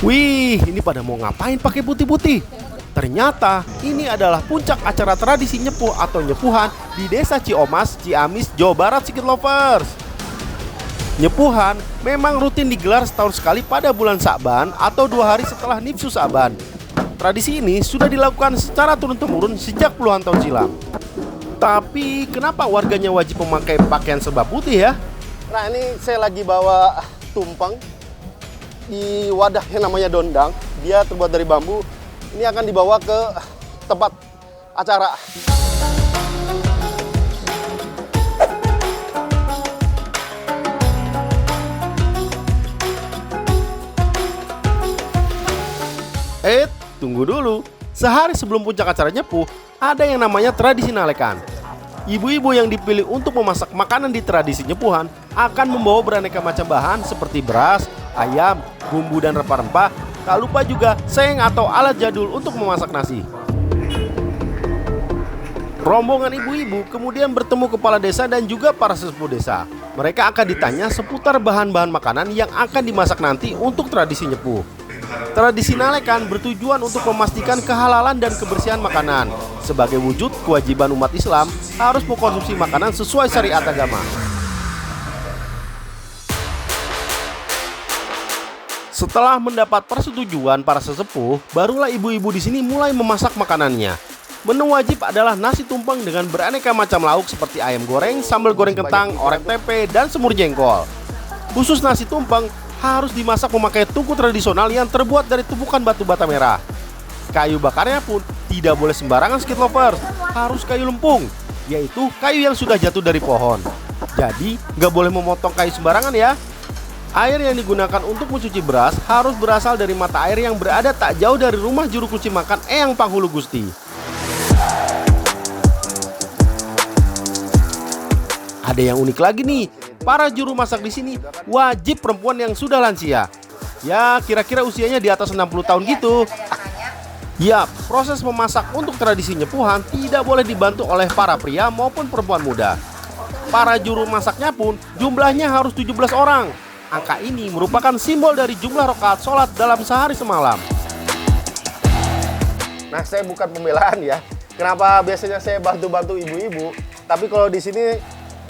Wih, ini pada mau ngapain pakai putih-putih? Ternyata ini adalah puncak acara tradisi nyepuh atau nyepuhan di Desa Ciomas, Ciamis, Jawa Barat, Skit Lovers. Nyepuhan memang rutin digelar setahun sekali pada bulan Sa'ban atau 2 hari setelah Nifsu Sa'ban. Tradisi ini sudah dilakukan secara turun-temurun sejak puluhan tahun silam. Tapi kenapa warganya wajib memakai pakaian serba putih ya? Nah, ini saya lagi bawa tumpeng di wadah yang namanya dondang. Dia terbuat dari bambu. Ini akan dibawa ke tempat acara. Tunggu dulu. Sehari sebelum puncak acara nyepuh, ada yang namanya tradisi nalekan. Ibu-ibu yang dipilih untuk memasak makanan di tradisi nyepuhan akan membawa beraneka macam bahan seperti beras, ayam, bumbu dan rempah-rempah. Tak lupa juga seng atau alat jadul untuk memasak nasi. Rombongan ibu-ibu kemudian bertemu kepala desa dan juga para sesepuh desa. Mereka akan ditanya seputar bahan-bahan makanan yang akan dimasak nanti untuk tradisi nyepuh. Tradisi nalekan bertujuan untuk memastikan kehalalan dan kebersihan makanan. Sebagai wujud kewajiban umat Islam harus mengkonsumsi makanan sesuai syariat agama. Setelah mendapat persetujuan para sesepuh, barulah ibu-ibu di sini mulai memasak makanannya. Menu wajib adalah nasi tumpeng dengan beraneka macam lauk seperti ayam goreng, sambal goreng kentang, orek tempe, dan semur jengkol. Khusus nasi tumpeng harus dimasak memakai tungku tradisional yang terbuat dari tumpukan batu bata merah. Kayu bakarnya pun tidak boleh sembarangan Skit Lovers, harus kayu lempung, yaitu kayu yang sudah jatuh dari pohon. Jadi nggak boleh memotong kayu sembarangan ya. Air yang digunakan untuk mencuci beras harus berasal dari mata air yang berada tak jauh dari rumah juru kunci makan Eyang Panghulu Gusti. Ada yang unik lagi nih. Para juru masak di sini wajib perempuan yang sudah lansia. Ya, kira-kira usianya di atas 60 tahun gitu. Ya, proses memasak untuk tradisi nyepuhan tidak boleh dibantu oleh para pria maupun perempuan muda. Para juru masaknya pun jumlahnya harus 17 orang. Angka ini merupakan simbol dari jumlah rakaat sholat dalam sehari semalam. Nah, saya bukan pembelaan ya. Kenapa biasanya saya bantu-bantu ibu-ibu, tapi kalau di sini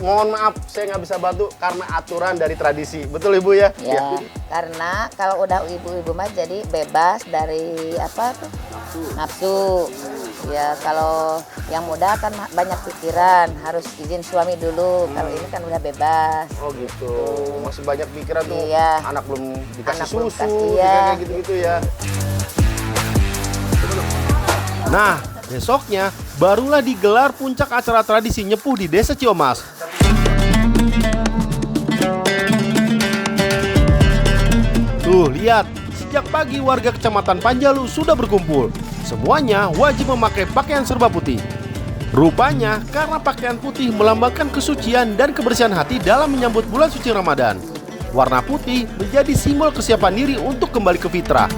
mohon maaf, saya nggak bisa bantu karena aturan dari tradisi. Betul Ibu ya? Ya, karena kalau udah ibu-ibu mah jadi bebas dari apa tuh? Nafsu. Ya, kalau yang muda kan banyak pikiran, harus izin suami dulu. Kalau ini kan udah bebas. Oh gitu. Masih banyak pikiran tuh. Iya. Anak belum dikasih Anak belum susu, kasih, ya. kayak gitu-gitu ya. Nah, besoknya barulah digelar puncak acara tradisi nyepuh di Desa Ciomas. Tuh, lihat, sejak pagi warga Kecamatan Panjalu sudah berkumpul. Semuanya wajib memakai pakaian serba putih. Rupanya karena pakaian putih melambangkan kesucian dan kebersihan hati dalam menyambut bulan suci Ramadan. Warna putih menjadi simbol kesiapan diri untuk kembali ke fitrah.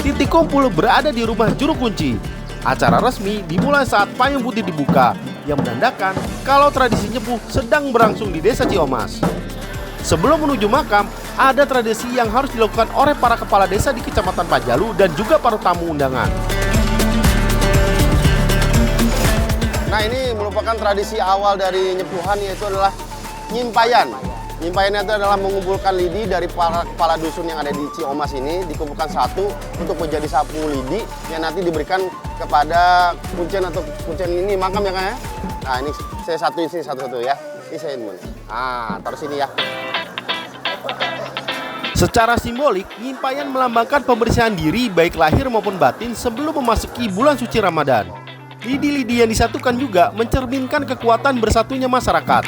Titik kumpul berada di rumah juru kunci. Acara resmi dimulai saat payung putih dibuka, yang menandakan kalau tradisi nyepuh sedang berlangsung di Desa Ciomas. Sebelum menuju makam, ada tradisi yang harus dilakukan oleh para kepala desa di Kecamatan Panjalu dan juga para tamu undangan. Nah, ini merupakan tradisi awal dari nyepuhan, yaitu adalah nyimpayan. Nyimpayannya itu adalah mengumpulkan lidi dari para kepala dusun yang ada di Ciomas ini, dikumpulkan satu untuk menjadi sapu lidi yang nanti diberikan kepada kuncen atau kuncen ini makam ya kan ya. Nah, ini saya satuin sini satu-satu ya. Ini saya ini. Ah, taruh sini ya. Secara simbolik, nyimpayan melambangkan pembersihan diri baik lahir maupun batin sebelum memasuki bulan suci Ramadan. Lidi-lidi yang disatukan juga mencerminkan kekuatan bersatunya masyarakat.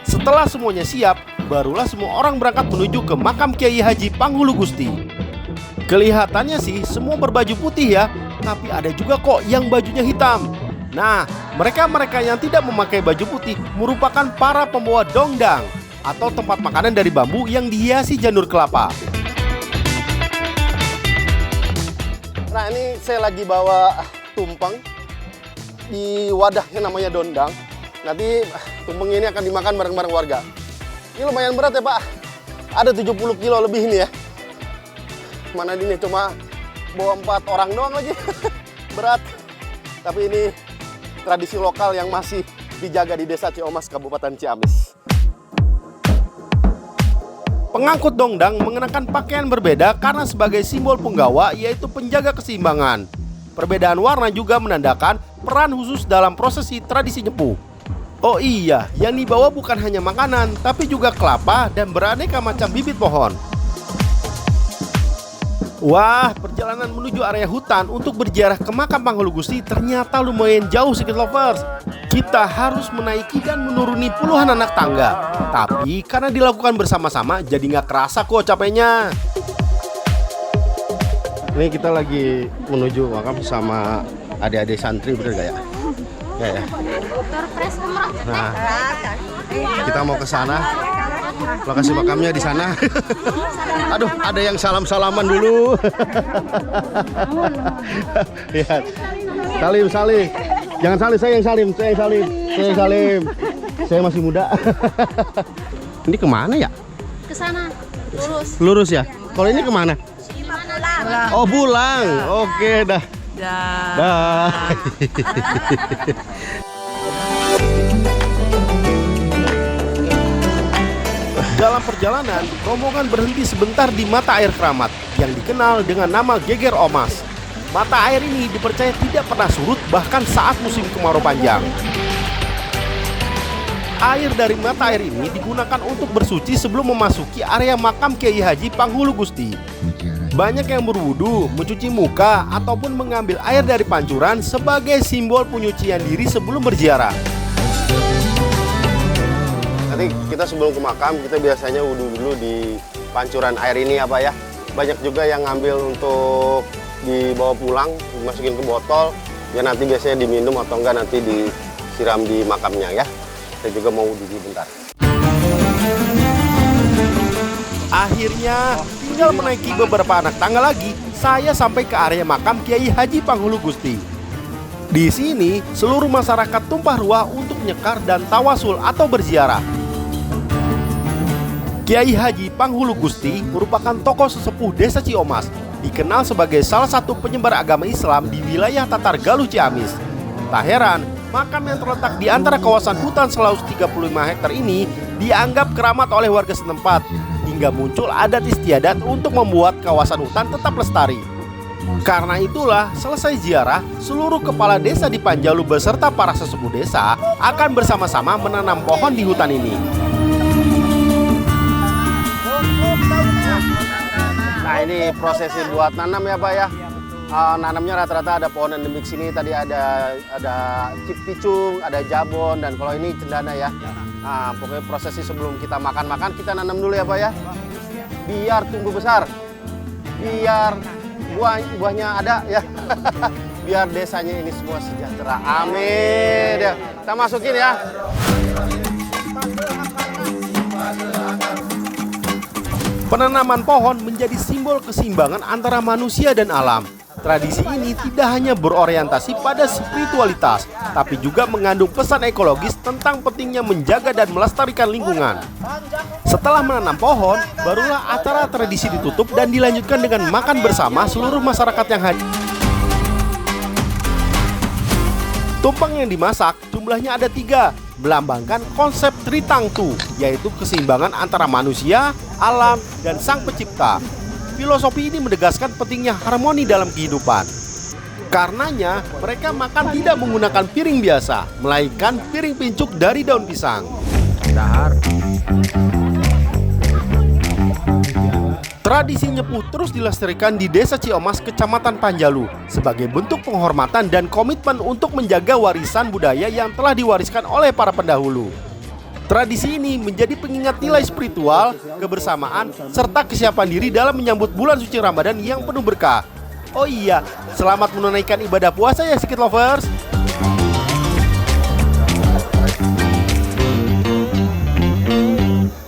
Setelah semuanya siap, barulah semua orang berangkat menuju ke makam Kiai Haji Panghulu Gusti. Kelihatannya sih semua berbaju putih ya, tapi ada juga kok yang bajunya hitam. Nah, mereka-mereka yang tidak memakai baju putih merupakan para pembawa dongdang atau tempat makanan dari bambu yang dihiasi janur kelapa. Nah, ini saya lagi bawa tumpeng di wadah yang namanya dondang. Nanti tumpeng ini akan dimakan bareng-bareng warga. Ini lumayan berat ya Pak. Ada 70 kilo lebih ini ya. Mana ini cuma bawa 4 orang doang lagi. Berat. Tapi ini tradisi lokal yang masih dijaga di Desa Ciomas, Kabupaten Ciamis. Pengangkut dongdang mengenakan pakaian berbeda karena sebagai simbol punggawa, yaitu penjaga keseimbangan. Perbedaan warna juga menandakan peran khusus dalam prosesi tradisi nyepuh. Oh iya, yang dibawa bukan hanya makanan, tapi juga kelapa dan beraneka macam bibit pohon. Wah, perjalanan menuju area hutan untuk berziarah ke makam Panghulu Gusti ternyata lumayan jauh Secret Lovers. Kita harus menaiki dan menuruni puluhan anak tangga. Tapi karena dilakukan bersama-sama jadi nggak kerasa kok capeknya. Ini kita lagi menuju makam sama adik-adik santri, bener gak ya? Ya. Nah, kita mau ke sana. Lokasi makamnya di sana. Aduh, ada yang salam-salaman dulu. Lihat. Salim. Jangan salim, saya yang salim. Saya masih muda. Ini kemana ya? Ke sana, lurus. Lurus ya? Kalau ini kemana? Oh, pulang. Oke, dah. Dah. Dalam perjalanan, rombongan berhenti sebentar di mata air keramat yang dikenal dengan nama Geger Omas. Mata air ini dipercaya tidak pernah surut bahkan saat musim kemarau panjang. Air dari mata air ini digunakan untuk bersuci sebelum memasuki area makam Kiai Haji Panghulu Gusti. Banyak yang berwudu, mencuci muka, ataupun mengambil air dari pancuran sebagai simbol penyucian diri sebelum berziarah. Nanti kita sebelum ke makam, kita biasanya wudhu dulu di pancuran air ini apa ya. Banyak juga yang ngambil untuk dibawa pulang, dimasukin ke botol. Ya nanti biasanya diminum atau enggak nanti disiram di makamnya ya. Saya juga mau wudhu dulu bentar. Akhirnya, tinggal menaiki beberapa anak tangga lagi, saya sampai ke area makam Kiai Haji Panghulu Gusti. Di sini, seluruh masyarakat tumpah ruah untuk nyekar dan tawasul atau berziarah. Kiai Haji Panghulu Gusti merupakan tokoh sesepuh Desa Ciomas, dikenal sebagai salah satu penyebar agama Islam di wilayah Tatar Galuh Ciamis. Tak heran, makam yang terletak di antara kawasan hutan seluas 35 hektar ini dianggap keramat oleh warga setempat, hingga muncul adat istiadat untuk membuat kawasan hutan tetap lestari. Karena itulah, selesai ziarah, seluruh kepala desa di Panjalu beserta para sesepuh desa akan bersama-sama menanam pohon di hutan ini. Nah ini prosesi buat nanam ya Pak ya. Nanamnya rata-rata ada pohon endemik sini. Tadi ada cipicung, ada jabon, dan kalau ini cendana ya. Nah pokoknya prosesi sebelum kita makan-makan kita nanam dulu ya Pak ya. Biar tumbuh besar, biar buahnya ada ya. Biar desanya ini semua sejahtera. Amin ya. Kita masukin ya. Penanaman pohon menjadi simbol keseimbangan antara manusia dan alam. Tradisi ini tidak hanya berorientasi pada spiritualitas, tapi juga mengandung pesan ekologis tentang pentingnya menjaga dan melestarikan lingkungan. Setelah menanam pohon, barulah acara tradisi ditutup dan dilanjutkan dengan makan bersama seluruh masyarakat yang hadir. Tumpeng yang dimasak jumlahnya ada 3, melambangkan konsep Tritangtu, yaitu keseimbangan antara manusia, alam, dan sang pencipta. Filosofi ini menegaskan pentingnya harmoni dalam kehidupan. Karenanya, mereka makan tidak menggunakan piring biasa, melainkan piring pincuk dari daun pisang. Tradisi nyepuh terus dilestarikan di Desa Ciomas, Kecamatan Panjalu, sebagai bentuk penghormatan dan komitmen untuk menjaga warisan budaya yang telah diwariskan oleh para pendahulu. Tradisi ini menjadi pengingat nilai spiritual, kebersamaan, serta kesiapan diri dalam menyambut bulan suci Ramadan yang penuh berkah. Oh iya, selamat menunaikan ibadah puasa ya Secret Lovers!